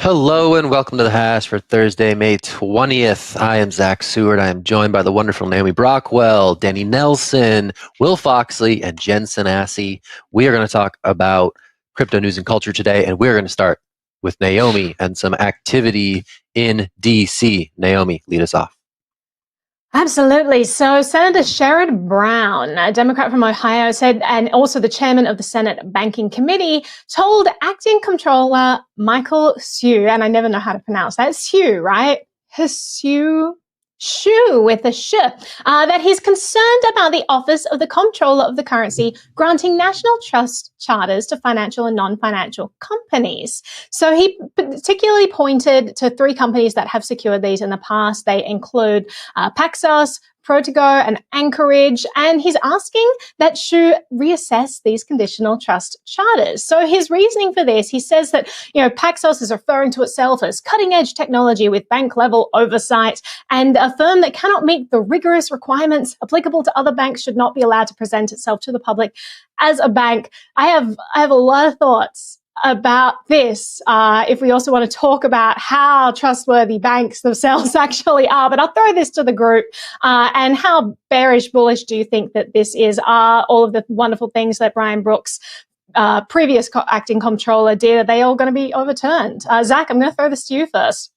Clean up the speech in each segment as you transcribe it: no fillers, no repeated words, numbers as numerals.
Hello and welcome to the Hash for Thursday, May 20th. I am Zack Seward. I am joined by the wonderful Naomi Brockwell, Danny Nelson, Will Foxley, and Jen Sanasie. We are going to talk about crypto news and culture today, and we're going to start with Naomi and some activity in DC. Naomi, lead us off. Absolutely. So Senator Sherrod Brown, a Democrat from Ohio, said, and also the chairman of the Senate Banking Committee, told acting comptroller Michael Seward, and I never know how to pronounce that, Seward, right? Shu with a sh, that he's concerned about the Office of the Comptroller of the Currency granting national trust charters to financial and non-financial companies. So he particularly pointed to three companies that have secured these in the past. They include Paxos, Protego, and Anchorage, and he's asking that Shu reassess these conditional trust charters. So his reasoning for this, he says that, Paxos is referring to itself as cutting-edge technology with bank-level oversight, and a firm that cannot meet the rigorous requirements applicable to other banks should not be allowed to present itself to the public as a bank. I have a lot of thoughts about this, if we also want to talk about how trustworthy banks themselves actually are. But I'll throw this to the group. And how bearish, bullish do you think that this is? Are all of the wonderful things that Brian Brooks, previous acting comptroller, did, are they all going to be overturned? Zack, I'm going to throw this to you first.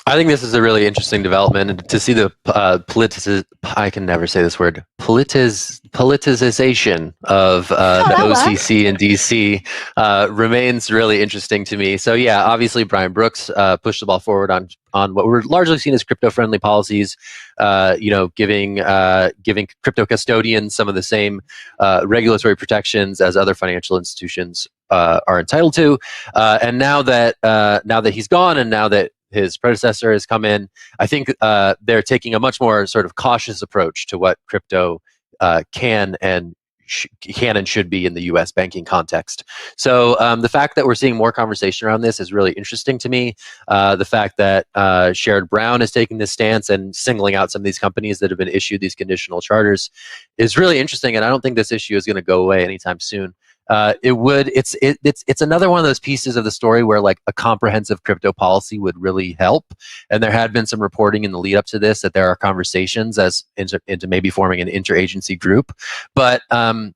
I think this is a really interesting development, and to see the I can never say this word, politicization of the OCC in DC remains really interesting to me. So yeah, obviously Brian Brooks pushed the ball forward on what were largely seen as crypto-friendly policies, giving crypto custodians some of the same regulatory protections as other financial institutions are entitled to. And now that he's gone, and now that his predecessor has come in, I think they're taking a much more sort of cautious approach to what crypto can and should be in the U.S. banking context. So the fact that we're seeing more conversation around this is really interesting to me. The fact that Sherrod Brown is taking this stance and singling out some of these companies that have been issued these conditional charters is really interesting, and I don't think this issue is going to go away anytime soon. It's another one of those pieces of the story where like a comprehensive crypto policy would really help. And there had been some reporting in the lead up to this that there are conversations into maybe forming an interagency group. But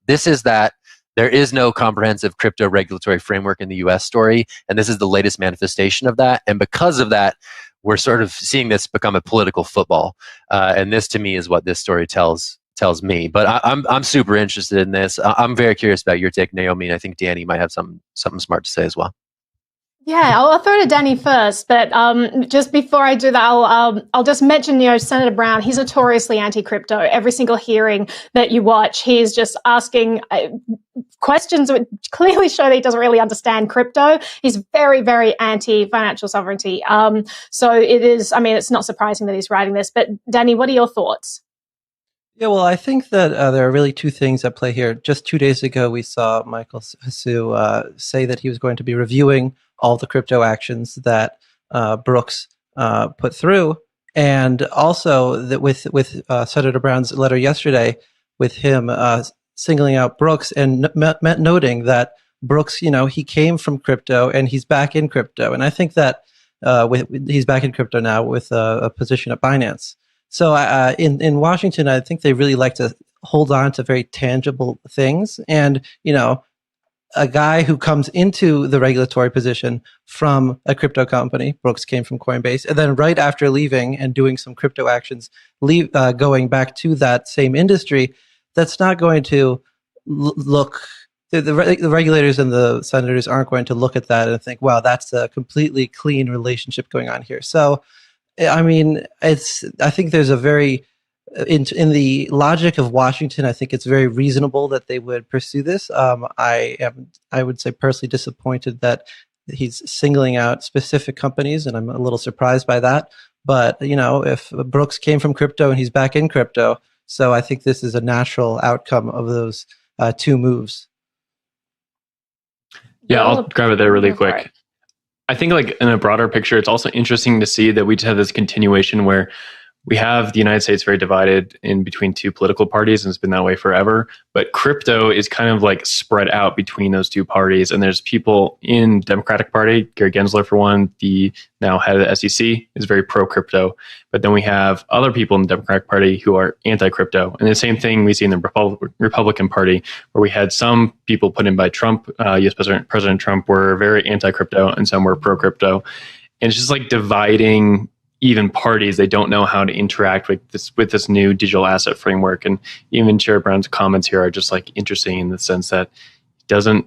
this is that there is no comprehensive crypto regulatory framework in the US story. And this is the latest manifestation of that. And because of that, we're sort of seeing this become a political football. And this to me is what this story tells me. But I'm super interested in this. I'm very curious about your take, Naomi, and I think Danny might have something smart to say as well. Yeah, I'll throw to Danny first, but just before I do that, I'll just mention, Senator Brown. He's notoriously anti-crypto. Every single hearing that you watch, he's just asking questions that clearly show that he doesn't really understand crypto. He's very, very anti-financial sovereignty. So it is. I mean, it's not surprising that he's writing this. But Danny, what are your thoughts? Yeah, well, I think that there are really two things at play here. Just 2 days ago, we saw Michael Sue say that he was going to be reviewing all the crypto actions that Brooks put through, and also that with Senator Brown's letter yesterday, with him singling out Brooks and noting that Brooks, he came from crypto and he's back in crypto, and I think that he's back in crypto now with a position at Binance. So in Washington, I think they really like to hold on to very tangible things. And, a guy who comes into the regulatory position from a crypto company, Brooks came from Coinbase, and then right after leaving and doing some crypto actions, going back to that same industry, that's not going to look, the regulators and the senators aren't going to look at that and think, wow, that's a completely clean relationship going on here. So, I mean, I think there's a very, in the logic of Washington, I think it's very reasonable that they would pursue this. I would say personally disappointed that he's singling out specific companies, and I'm a little surprised by that. But, if Brooks came from crypto and he's back in crypto, so I think this is a natural outcome of those two moves. Yeah, I'll grab it there really quick. I think like in a broader picture, it's also interesting to see that we have this continuation where we have the United States very divided in between two political parties, and it's been that way forever. But crypto is kind of like spread out between those two parties. And there's people in the Democratic Party, Gary Gensler for one, the now head of the SEC, is very pro-crypto. But then we have other people in the Democratic Party who are anti-crypto. And the same thing we see in the Republican Party, where we had some people put in by Trump, US President Trump, were very anti-crypto, and some were pro-crypto. And it's just like dividing even parties. They don't know how to interact with this new digital asset framework. And even Sherrod Brown's comments here are just like interesting in the sense that he doesn't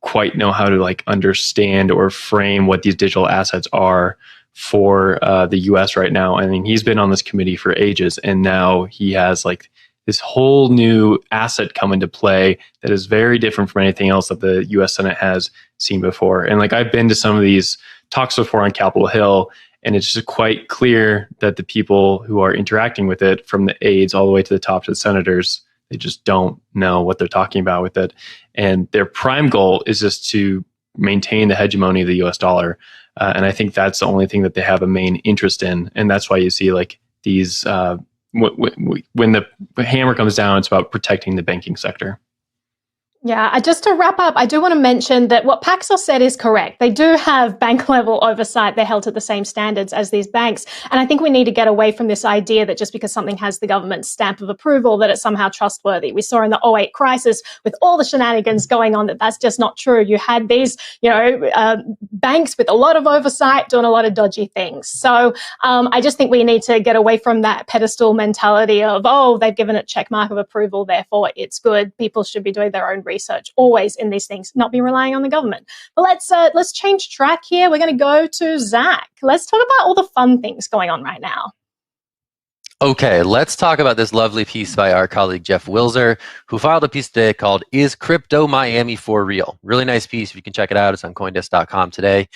quite know how to like understand or frame what these digital assets are for the US right now. I mean, he's been on this committee for ages, and now he has like this whole new asset come into play that is very different from anything else that the US Senate has seen before. And like, I've been to some of these talks before on Capitol Hill, and it's just quite clear that the people who are interacting with it, from the aides all the way to the top to the senators, they just don't know what they're talking about with it. And their prime goal is just to maintain the hegemony of the US dollar. And I think that's the only thing that they have a main interest in. And that's why you see like these, when the hammer comes down, it's about protecting the banking sector. Yeah, just to wrap up, I do want to mention that what Paxos said is correct. They do have bank level oversight. They're held to the same standards as these banks. And I think we need to get away from this idea that just because something has the government's stamp of approval, that it's somehow trustworthy. We saw in the 2008 crisis with all the shenanigans going on that that's just not true. You had these, banks with a lot of oversight doing a lot of dodgy things. So I just think we need to get away from that pedestal mentality of, oh, they've given it check mark of approval, therefore it's good. People should be doing their own research always in these things, not be relying on the government. But let's change track here. We're going to go to Zack. Let's talk about all the fun things going on right now. Okay, let's talk about this lovely piece by our colleague Jeff Wilzer, who filed a piece today called "Is Crypto Miami for Real?" Really nice piece. If you can check it out, it's on CoinDesk.com today.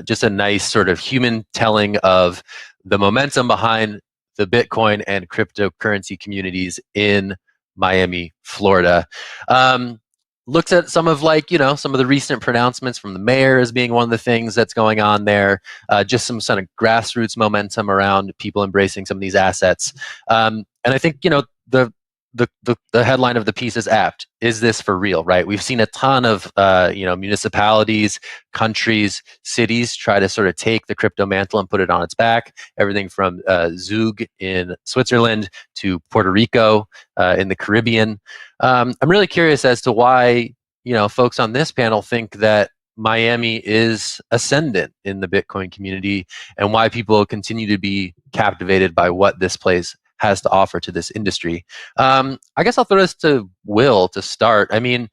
Just a nice sort of human telling of the momentum behind the Bitcoin and cryptocurrency communities in Miami, Florida. Looks at some of some of the recent pronouncements from the mayor as being one of the things that's going on there. Just some sort of grassroots momentum around people embracing some of these assets. And I think, the headline of the piece is apt. Is this for real, right? We've seen a ton of, municipalities, countries, cities try to sort of take the crypto mantle and put it on its back. Everything from Zug in Switzerland to Puerto Rico in the Caribbean. I'm really curious as to why, folks on this panel think that Miami is ascendant in the Bitcoin community and why people continue to be captivated by what this place has to offer to this industry. I guess I'll throw this to Will to start. I mean,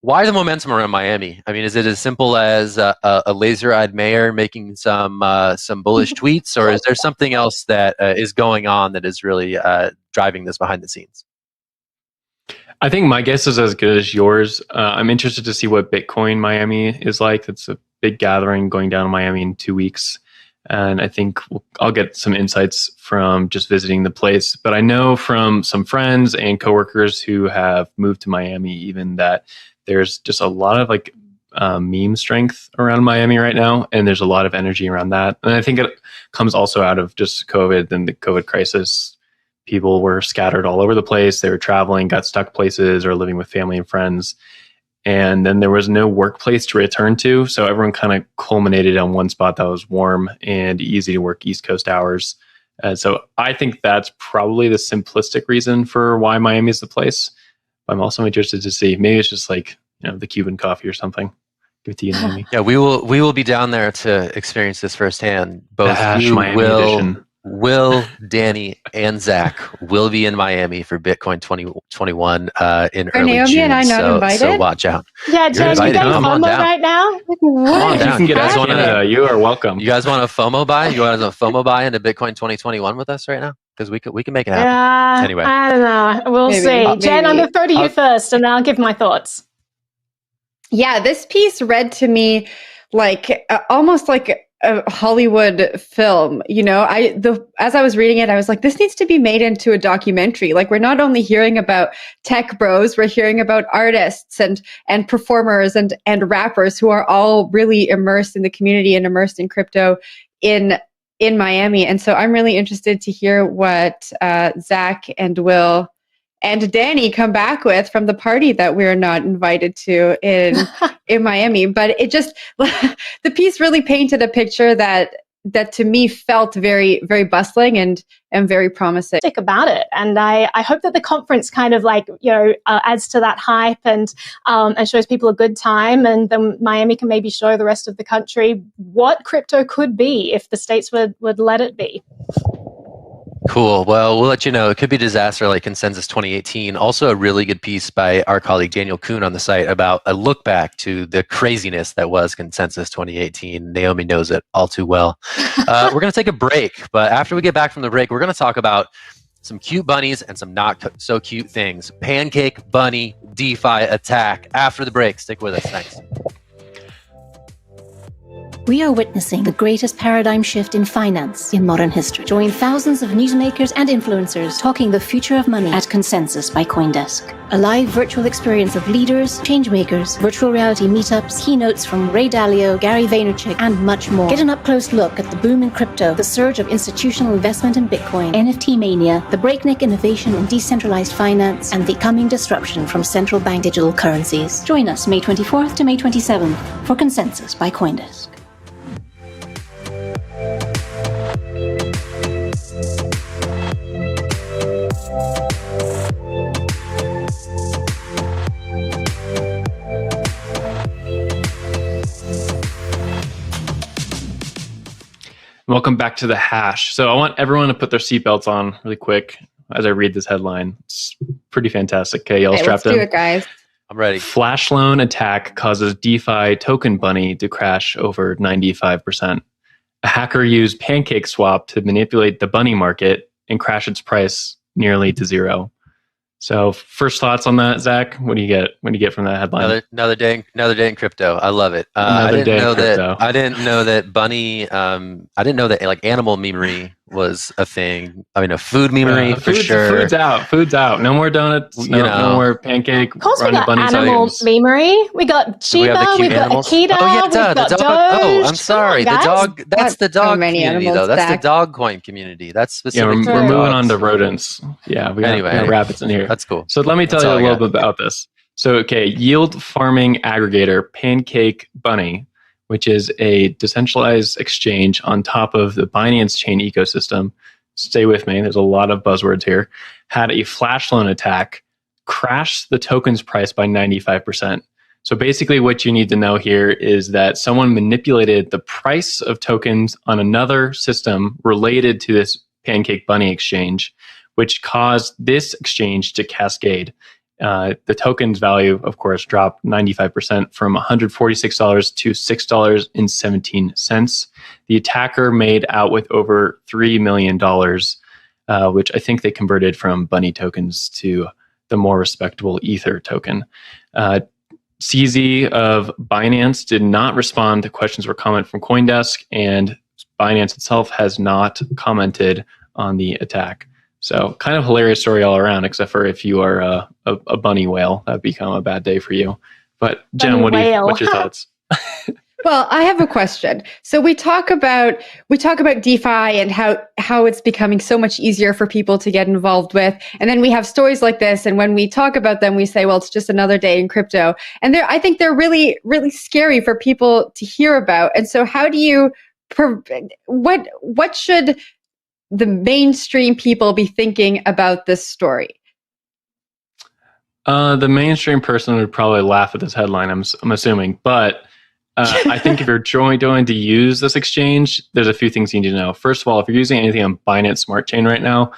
why the momentum around Miami? I mean, is it as simple as a laser-eyed mayor making some bullish tweets, or is there something else that is going on that is really driving this behind the scenes? I think my guess is as good as yours. I'm interested to see what Bitcoin Miami is like. It's a big gathering going down in Miami in 2 weeks. And I think I'll get some insights from just visiting the place. But I know from some friends and coworkers who have moved to Miami even that there's just a lot of meme strength around Miami right now. And there's a lot of energy around that. And I think it comes also out of just COVID and the COVID crisis. People were scattered all over the place. They were traveling, got stuck places, or living with family and friends. And then there was no workplace to return to. So everyone kind of culminated on one spot that was warm and easy to work East Coast hours. So I think that's probably the simplistic reason for why Miami is the place. I'm also interested to see, maybe it's just the Cuban coffee or something. Give it to you, Naomi. Yeah, we will be down there to experience this firsthand. Both you, Will, Danny, and Zack will be in Miami for Bitcoin 2021 in early Naomi June. And I not invited? So watch out. Yeah, Jen, you getting FOMO right now? Come on down. You can get you are welcome. You guys want a FOMO buy? You want a FOMO buy into Bitcoin 2021 with us right now? Because we can make it happen. Yeah, anyway, I don't know. We'll see. Jen, I'm going to throw to you first, and I'll give my thoughts. Yeah, this piece read to me almost like a Hollywood film. As I was reading it, I was like, this needs to be made into a documentary. We're not only hearing about tech bros, we're hearing about artists and performers and rappers who are all really immersed in the community and immersed in crypto in in Miami. And so I'm really interested to hear what Zack and Will and Danny come back with from the party that we're not invited to in Miami. But it just, the piece really painted a picture that to me felt very, very bustling and very promising. About it, and I hope that the conference kind of like adds to that hype and shows people a good time, and then Miami can maybe show the rest of the country what crypto could be if the states would let it be. Cool. Well, we'll let you know. It could be a disaster like Consensus 2018. Also, a really good piece by our colleague Daniel Kuhn on the site about a look back to the craziness that was Consensus 2018. Naomi knows it all too well. We're going to take a break, but after we get back from the break, we're going to talk about some cute bunnies and some not so cute things. Pancake bunny DeFi attack. After the break, stick with us. Thanks. We are witnessing the greatest paradigm shift in finance in modern history. Join thousands of newsmakers and influencers talking the future of money at Consensus by CoinDesk. A live virtual experience of leaders, changemakers, virtual reality meetups, keynotes from Ray Dalio, Gary Vaynerchuk, and much more. Get an up-close look at the boom in crypto, the surge of institutional investment in Bitcoin, NFT mania, the breakneck innovation in decentralized finance, and the coming disruption from central bank digital currencies. Join us May 24th to May 27th for Consensus by CoinDesk. Welcome back to The Hash. So I want everyone to put their seatbelts on really quick as I read this headline. It's pretty fantastic. Okay, y'all strapped in? Let's do it, guys. I'm ready. Flash loan attack causes DeFi token bunny to crash over 95%. A hacker used PancakeSwap to manipulate the bunny market and crash its price nearly to zero. So first thoughts on that, Zack? What do you get? What do you get from that headline? Another day in crypto. I love it. I didn't know that bunny. I didn't know that like animal memery was a thing. I mean, a food memery for sure. Food's out. No more donuts. No more pancake. Of course, we got animal memery. We got Shiba. We got Akita. Oh yeah, the dog. Oh, I'm sorry. The dog. That's the dog many community, animals, though. That's Zack. the dog coin community. That's specific. Yeah, to we're moving dogs. on to rodents. Yeah, we got rabbits in here. That's cool. So let me tell you a little bit about this. So, okay, yield farming aggregator Pancake Bunny, which is a decentralized exchange on top of the Binance chain ecosystem. Stay with me. There's a lot of buzzwords here. Had a flash loan attack, crashed the token's price by 95%. So basically what you need to know here is that someone manipulated the price of tokens on another system related to this Pancake Bunny exchange, which caused this exchange to cascade. The token's value, of course, dropped 95% from $146 to $6.17. The attacker made out with over $3 million, which I think they converted from Bunny tokens to the more respectable Ether token. CZ of Binance did not respond to questions or comment from CoinDesk, and Binance itself has not commented on the attack. So kind of hilarious story all around, except for if you are a bunny whale, that'd become a bad day for you. But Jen, what's your thoughts? Well, I have a question. So we talk about DeFi and how it's becoming so much easier for people to get involved with. And then we have stories like this. And when we talk about them, we say, well, it's just another day in crypto. And I think they're really, really scary for people to hear about. And so how do you, what should the mainstream people be thinking about this story? The mainstream person would probably laugh at this headline, I'm assuming. But I think if you're going to use this exchange, there's a few things you need to know. First of all, if you're using anything on Binance Smart Chain right now,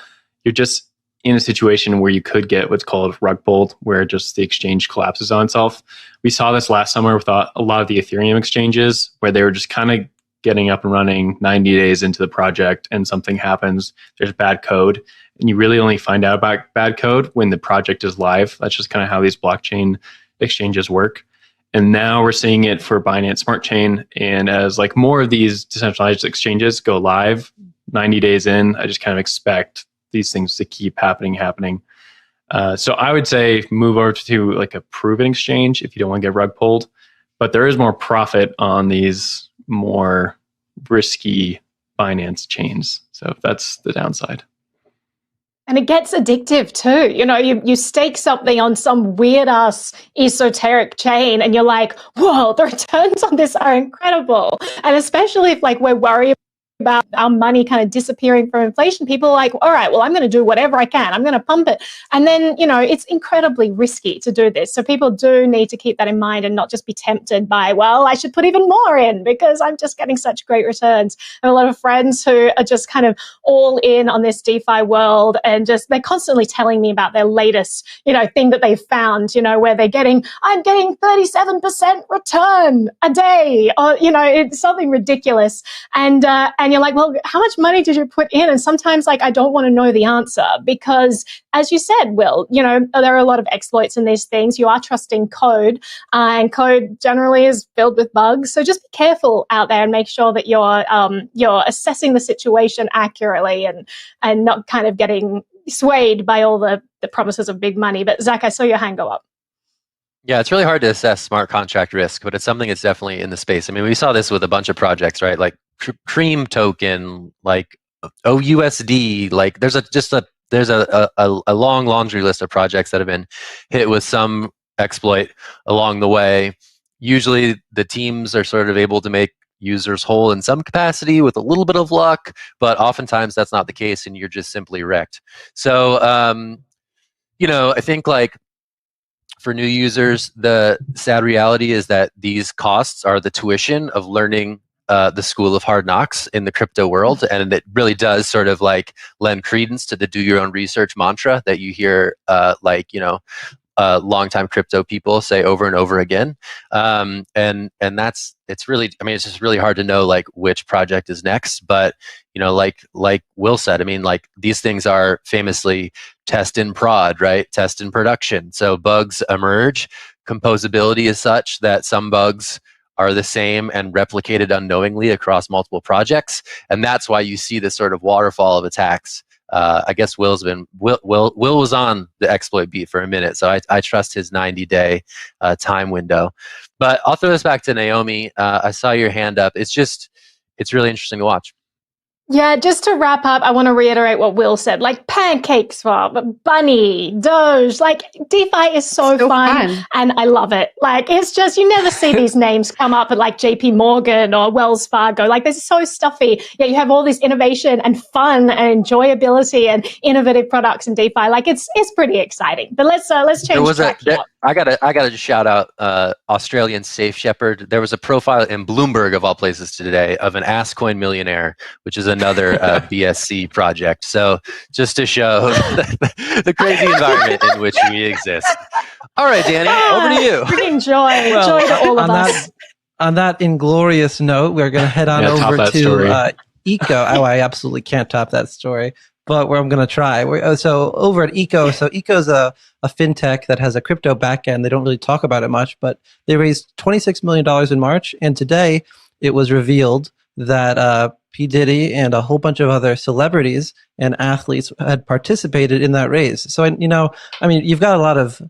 you're just in a situation where you could get what's called rug pulled, where just the exchange collapses on itself. We saw this last summer with a lot of the Ethereum exchanges, where they were just kind of getting up and running 90 days into the project and something happens, there's bad code, and you really only find out about bad code when the project is live. That's just kind of how these blockchain exchanges work. And now we're seeing it for Binance Smart Chain. And as like more of these decentralized exchanges go live 90 days in, I just kind of expect these things to keep happening. So I would say move over to like a proven exchange if you don't want to get rug pulled. But there is more profit on these more risky Binance chains. So that's the downside. And it gets addictive too. You know, you stake something on some weird ass esoteric chain and you're like, whoa, the returns on this are incredible. And especially if like we're worried about our money kind of disappearing from inflation, people are like, all right, well, I'm going to do whatever I can. I'm going to pump it. And then, you know, it's incredibly risky to do this. So people do need to keep that in mind and not just be tempted by, well, I should put even more in because I'm just getting such great returns. I have a lot of friends who are just kind of all in on this DeFi world and just, they're constantly telling me about their latest, you know, thing that they've found, you know, where I'm getting 37% return a day, or, you know, it's something ridiculous. And you're like, well, how much money did you put in? And sometimes like, I don't want to know the answer because as you said, Will, you know, there are a lot of exploits in these things. You are trusting code and code generally is filled with bugs. So just be careful out there and make sure that you're assessing the situation accurately and not kind of getting swayed by all the promises of big money. But Zack, I saw your hand go up. Yeah, it's really hard to assess smart contract risk, but it's something that's definitely in the space. I mean, we saw this with a bunch of projects, right? Like Cream token, like OUSD, like there's a long laundry list of projects that have been hit with some exploit along the way. Usually the teams are sort of able to make users whole in some capacity with a little bit of luck, but oftentimes that's not the case and you're just simply wrecked. So, you know, I think like for new users, the sad reality is that these costs are the tuition of learning the school of hard knocks in the crypto world. And it really does sort of like lend credence to the do your own research mantra that you hear like, you know, longtime crypto people say over and over again. And that's, it's really, I mean, it's just really hard to know like which project is next, but you know, like Will said, I mean, like these things are famously test in prod, right? Test in production. So bugs emerge. Composability is such that some bugs are the same and replicated unknowingly across multiple projects. And that's why you see this sort of waterfall of attacks. I guess Will was on the exploit beat for a minute, so I trust his 90-day time window. But I'll throw this back to Naomi. I saw your hand up. It's really interesting to watch. Yeah, just to wrap up, I want to reiterate what Will said. Like Pancake Swap, Bunny, Doge, like DeFi is so fun and I love it. Like it's just, you never see these names come up at like JP Morgan or Wells Fargo. Like they're so stuffy. Yet you have all this innovation and fun and enjoyability and innovative products in DeFi. Like it's pretty exciting. But let's change track. I gotta just shout out Australian Safe Shepherd. There was a profile in Bloomberg of all places today of an AskCoin millionaire, which is another BSC project. So just to show the crazy environment in which we exist. All right, Danny, over to you. Freaking joy to all of us. On that inglorious note, we're going to head on over to Eco. Oh, I absolutely can't top that story, but I'm going to try. So over at Eco, so Eco's a fintech that has a crypto backend. They don't really talk about it much, but they raised $26 million in March, and today it was revealed that P. Diddy and a whole bunch of other celebrities and athletes had participated in that raise. So, you know, I mean, you've got a lot of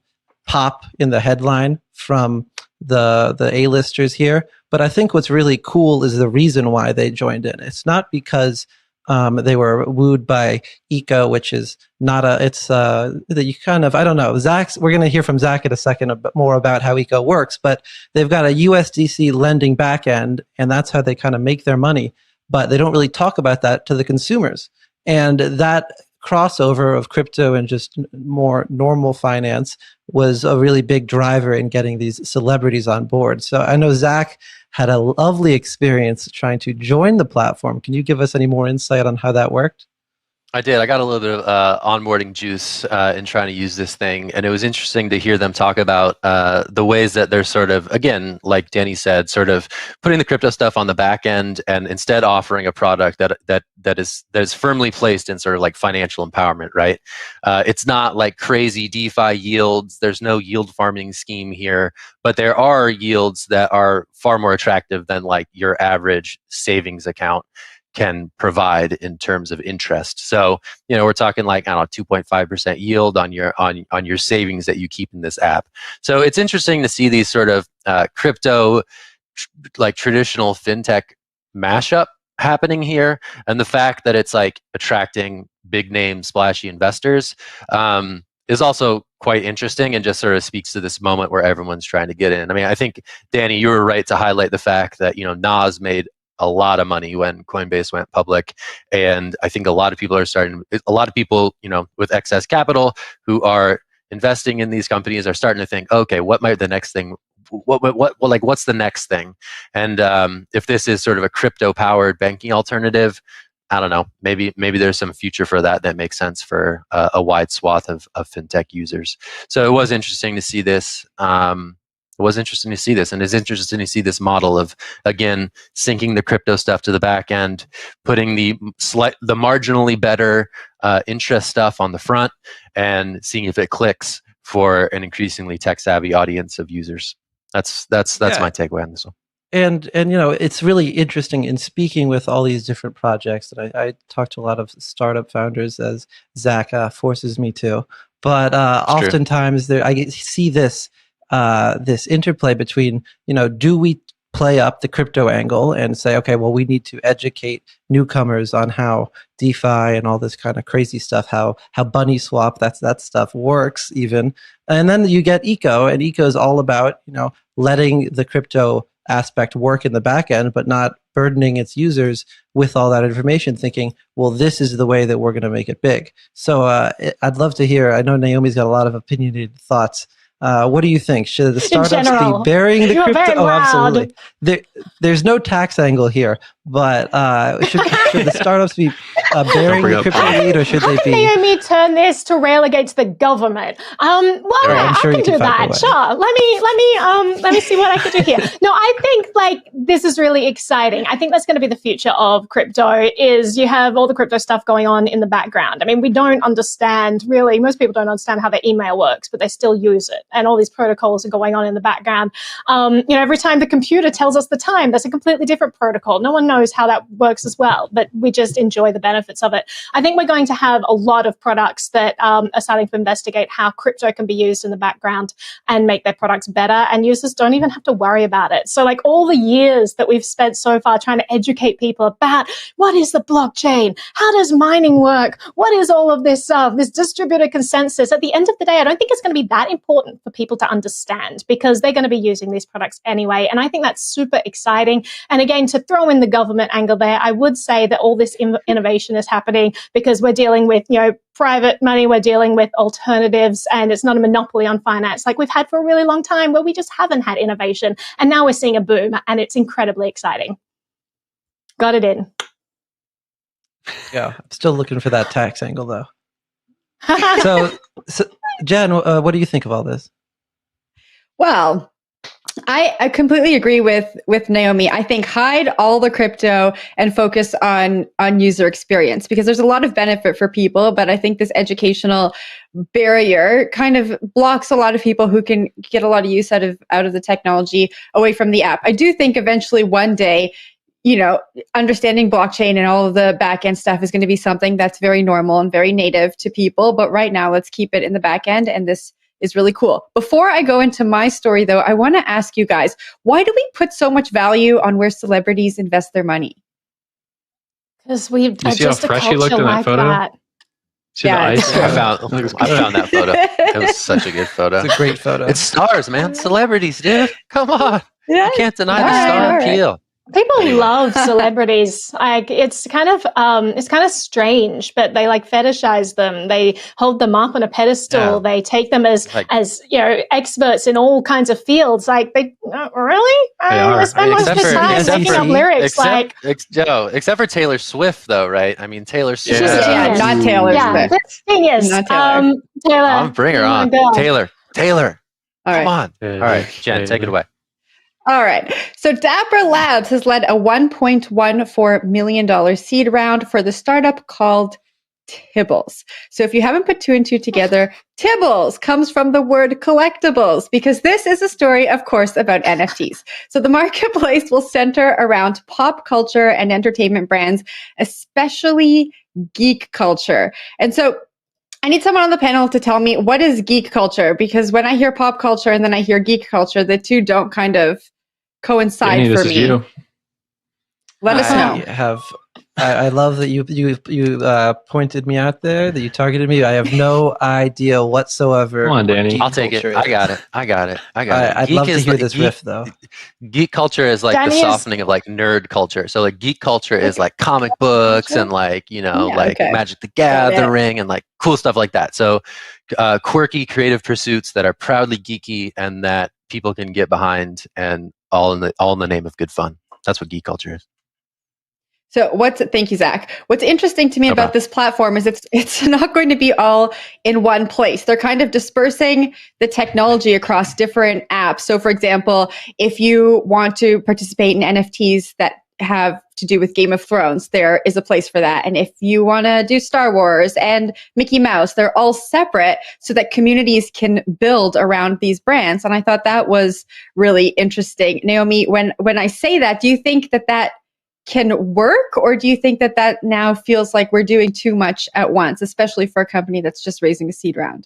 pop in the headline from the A-listers here, but I think what's really cool is the reason why they joined in. It's not because they were wooed by Eco, which is not that you kind of, I don't know, we're going to hear from Zack in a second a bit more about how Eco works, but they've got a USDC lending backend, and that's how they kind of make their money, but they don't really talk about that to the consumers. And that crossover of crypto and just more normal finance was a really big driver in getting these celebrities on board. So I know Zack had a lovely experience trying to join the platform. Can you give us any more insight on how that worked? I did. I got a little bit of onboarding juice in trying to use this thing, and it was interesting to hear them talk about the ways that they're sort of, again, like Danny said, sort of putting the crypto stuff on the back end and instead offering a product that is firmly placed in sort of like financial empowerment, right? It's not like crazy DeFi yields. There's no yield farming scheme here, but there are yields that are far more attractive than like your average savings account can provide in terms of interest. So, you know, we're talking like, I don't know, 2.5% yield on your savings that you keep in this app. So it's interesting to see these sort of crypto, like traditional fintech mashup happening here, and the fact that it's like attracting big name splashy investors is also quite interesting, and just sort of speaks to this moment where everyone's trying to get in. I mean, I think, Danny, you were right to highlight the fact that, Nas made a lot of money when Coinbase went public, and I think a lot of people, with excess capital who are investing in these companies are starting to think, okay, what might the next thing, what's the next thing? And if this is sort of a crypto powered banking alternative, I don't know, maybe there's some future for that makes sense for a wide swath of fintech users. So it was interesting to see this. And it's interesting to see this model of, again, syncing the crypto stuff to the back end, putting the marginally better interest stuff on the front, and seeing if it clicks for an increasingly tech savvy audience of users. That's my takeaway on this one. And it's really interesting in speaking with all these different projects that I talk to a lot of startup founders, as Zack forces me to. But oftentimes I see this interplay between, do we play up the crypto angle and say, okay, well, we need to educate newcomers on how DeFi and all this kind of crazy stuff, how bunny swap, that stuff works even. And then you get eco, and eco is all about, letting the crypto aspect work in the back end, but not burdening its users with all that information, thinking, well, this is the way that we're going to make it big. So I'd love to hear, I know Naomi's got a lot of opinionated thoughts. What do you think? Should the startups be burying the crypto? Oh, absolutely. There's no tax angle here, but should the startups be burying the crypto lead, or should they be? Naomi turn this to rail against the government? I'm sure I can do that. Sure. Let me see what I can do here. No, I think this is really exciting. I think that's going to be the future of crypto. Is you have all the crypto stuff going on in the background. I mean, we don't understand really. Most people don't understand how their email works, but they still use it. And all these protocols are going on in the background. Every time the computer tells us the time, that's a completely different protocol. No one knows how that works as well, but we just enjoy the benefits of it. I think we're going to have a lot of products that are starting to investigate how crypto can be used in the background and make their products better, and users don't even have to worry about it. So all the years that we've spent so far trying to educate people about what is the blockchain, how does mining work, what is all of this stuff, this distributed consensus, at the end of the day, I don't think it's going to be that important for people to understand, because they're going to be using these products anyway. And I think that's super exciting. And again, to throw in the government angle there, I would say that all this innovation is happening because we're dealing with, private money, we're dealing with alternatives, and it's not a monopoly on finance like we've had for a really long time, where we just haven't had innovation. And now we're seeing a boom, and it's incredibly exciting. Got it in. Yeah, I'm still looking for that tax angle though. So Jen, what do you think of all this? Well, I completely agree with Naomi. I think hide all the crypto and focus on user experience, because there's a lot of benefit for people, but I think this educational barrier kind of blocks a lot of people who can get a lot of use out of the technology away from the app. I do think eventually one day, understanding blockchain and all of the back end stuff is going to be something that's very normal and very native to people. But right now, let's keep it in the back end. And this is really cool. Before I go into my story, though, I want to ask you guys, why do we put so much value on where celebrities invest their money? Because we've see how fresh you looked in that photo? That. I found that photo. It was such a good photo. It's a great photo. It's stars, man. Celebrities, dude. Come on. Yeah. You can't deny the star appeal. People love celebrities. It's kind of strange, but they fetishize them. They hold them up on a pedestal. Yeah. They take them as experts in all kinds of fields. Really? I spend most of the time looking up lyrics. Except for Taylor Swift, though, right? I mean, Taylor Swift. Yeah, not Taylor Swift. This thing is Taylor. Taylor. Bring her on. Taylor. All right. Come on. All right, Jen, take it away. All right. So Dapper Labs has led a $1.14 million seed round for the startup called Tibbles. So if you haven't put two and two together, Tibbles comes from the word collectibles, because this is a story, of course, about NFTs. So the marketplace will center around pop culture and entertainment brands, especially geek culture. And so I need someone on the panel to tell me, what is geek culture? Because when I hear pop culture and then I hear geek culture, the two don't kind of coincide for me. Let us know. I love that you pointed me out there, that you targeted me. I have no idea whatsoever. Come on, Danny. I'll take it. I got it. I'd love to hear this riff, though. Geek culture is like Danny the softening of like nerd culture. So like geek culture is like comic books and like, Magic the Gathering and like cool stuff like that. So quirky creative pursuits that are proudly geeky and that people can get behind, and all in the name of good fun. That's what geek culture is. So thank you, Zack. What's interesting to me about this platform is it's not going to be all in one place. They're kind of dispersing the technology across different apps. So for example, if you want to participate in NFTs that have to do with Game of Thrones, there is a place for that. And if you want to do Star Wars and Mickey Mouse, they're all separate so that communities can build around these brands. And I thought that was really interesting. Naomi, when I say that, do you think that can work, or do you think that now feels like we're doing too much at once, especially for a company that's just raising a seed round?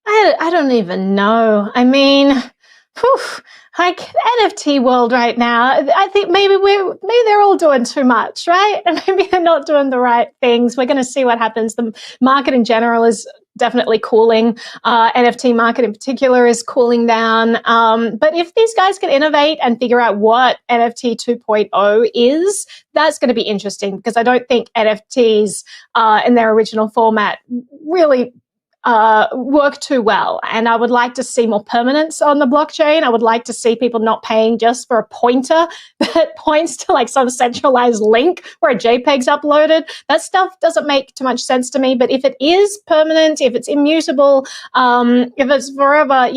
I don't even know. I mean, like NFT world right now, I think maybe they're all doing too much, right? And maybe they're not doing the right things. We're going to see what happens. The market in general is definitely cooling. NFT market in particular is cooling down. But if these guys can innovate and figure out what NFT 2.0 is, that's going to be interesting, because I don't think NFTs in their original format really work too well. And I would like to see more permanence on the blockchain. I would like to see people not paying just for a pointer that points to like some centralized link where a JPEG's uploaded. That stuff doesn't make too much sense to me. But if it is permanent, if it's immutable, if it's forever,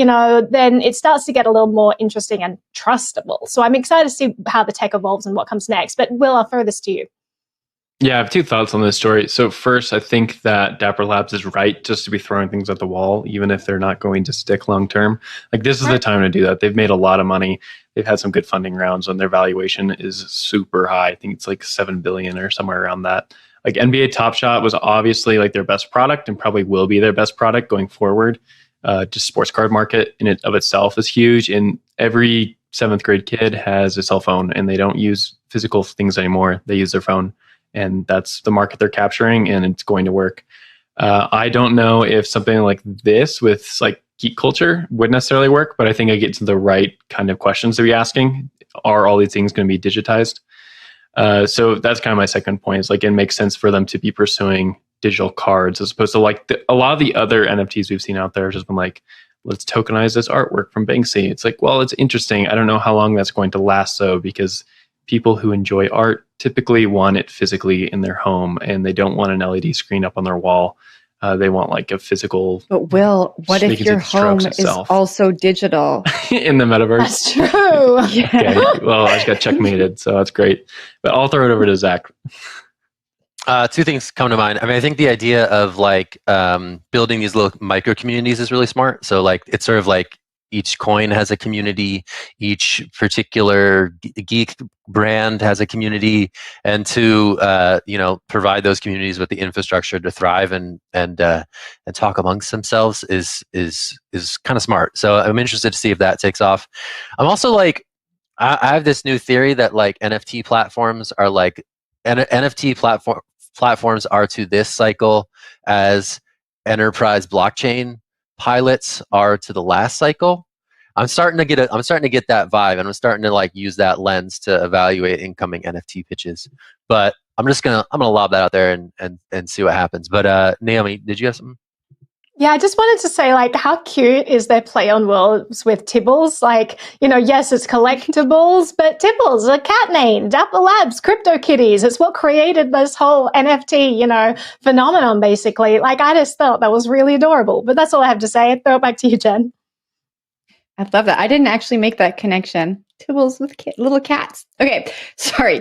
then it starts to get a little more interesting and trustable. So I'm excited to see how the tech evolves and what comes next. But Will, I'll throw this to you. Yeah, I have two thoughts on this story. So first, I think that Dapper Labs is right just to be throwing things at the wall, even if they're not going to stick long term. Like, this is the time to do that. They've made a lot of money. They've had some good funding rounds, and their valuation is super high. I think it's like $7 billion or somewhere around that. Like, NBA Top Shot was obviously like their best product and probably will be their best product going forward. Just sports card market in it of itself is huge, and every 7th grade kid has a cell phone, and they don't use physical things anymore. They use their phone. And that's the market they're capturing, and it's going to work. I don't know if something like this with like geek culture would necessarily work, but I think I get to the right kind of questions to be asking. Are all these things going to be digitized? So that's kind of my second point, is like it makes sense for them to be pursuing digital cards as opposed to like a lot of the other NFTs we've seen out there have just been like, let's tokenize this artwork from Banksy. It's like, well, it's interesting. I don't know how long that's going to last though, because people who enjoy art typically want it physically in their home, and they don't want an LED screen up on their wall. They want like a physical. But Will, what if your home is also digital? In the metaverse? That's true. Okay. Well, I just got checkmated, so that's great. But I'll throw it over to Zack. Two things come to mind. I mean, I think the idea of like building these little micro communities is really smart. So like it's sort of like each coin has a community, each particular geek brand has a community, and to provide those communities with the infrastructure to thrive and talk amongst themselves is kind of smart. So I'm interested to see if that takes off. I'm also like, I have this new theory that like NFT platforms are like NFT platforms are to this cycle as enterprise blockchain pilots are to the last cycle. I'm starting to get that vibe, and I'm starting to like use that lens to evaluate incoming NFT pitches. But I'm gonna lob that out there and see what happens. But Naomi, did you have something? Yeah, I just wanted to say, like, how cute is their play on words with Tibbles? Like, yes, it's collectibles, but Tibbles, a cat name, Dapper Labs, Crypto Kitties. It's what created this whole NFT, phenomenon, basically. Like, I just thought that was really adorable. But that's all I have to say. I throw it back to you, Jen. I love that. I didn't actually make that connection. Tibbles with little cats. Okay, sorry.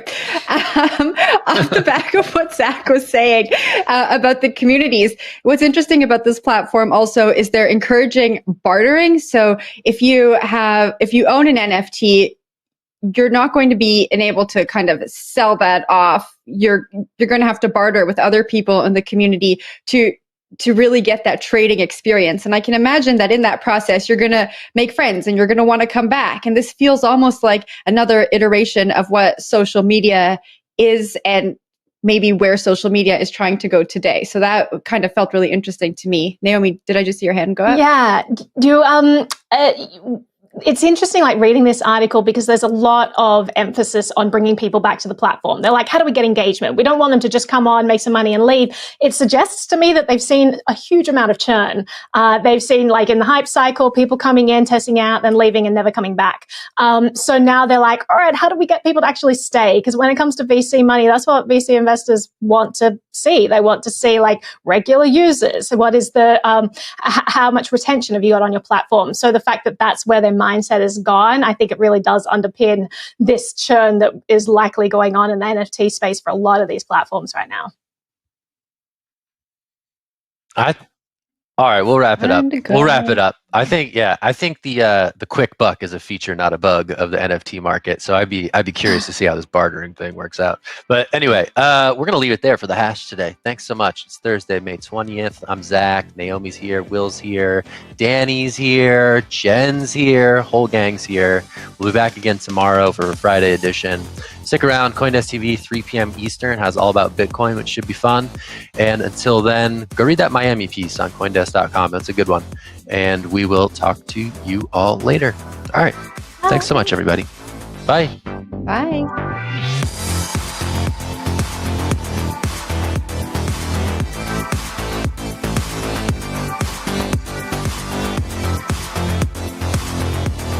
Off the back of what Zack was saying about the communities, what's interesting about this platform also is they're encouraging bartering. So if you own an NFT, you're not going to be able to kind of sell that off. You're going to have to barter with other people in the community to to really get that trading experience. And I can imagine that in that process, you're going to make friends and you're going to want to come back. And this feels almost like another iteration of what social media is and maybe where social media is trying to go today. So that kind of felt really interesting to me. Naomi, did I just see your hand go up? Yeah. It's interesting, like reading this article, because there's a lot of emphasis on bringing people back to the platform. They're like, how do we get engagement? We don't want them to just come on, make some money and leave. It suggests to me that they've seen a huge amount of churn. They've seen, like in the hype cycle, people coming in, testing out, then leaving and never coming back. So now they're like, all right, how do we get people to actually stay? Because when it comes to VC money, that's what VC investors want to see. They want to see like regular users. What is the, how much retention have you got on your platform? So the fact that that's where their mindset is gone, I think it really does underpin this churn that is likely going on in the NFT space for a lot of these platforms right now. All right, we'll wrap it up. We'll wrap it up. I think the quick buck is a feature, not a bug, of the NFT market. So I'd be curious to see how this bartering thing works out. But anyway, we're gonna leave it there for the hash today. Thanks so much. It's Thursday, May 20th. I'm Zack. Naomi's here. Will's here. Danny's here. Jen's here. Whole gang's here. We'll be back again tomorrow for a Friday edition. Stick around. CoinDesk TV, 3 p.m. Eastern, has all about Bitcoin, which should be fun. And until then, go read that Miami piece on CoinDesk.com. That's a good one. And we will talk to you all later. All right. Thanks so much, everybody. Bye. Bye.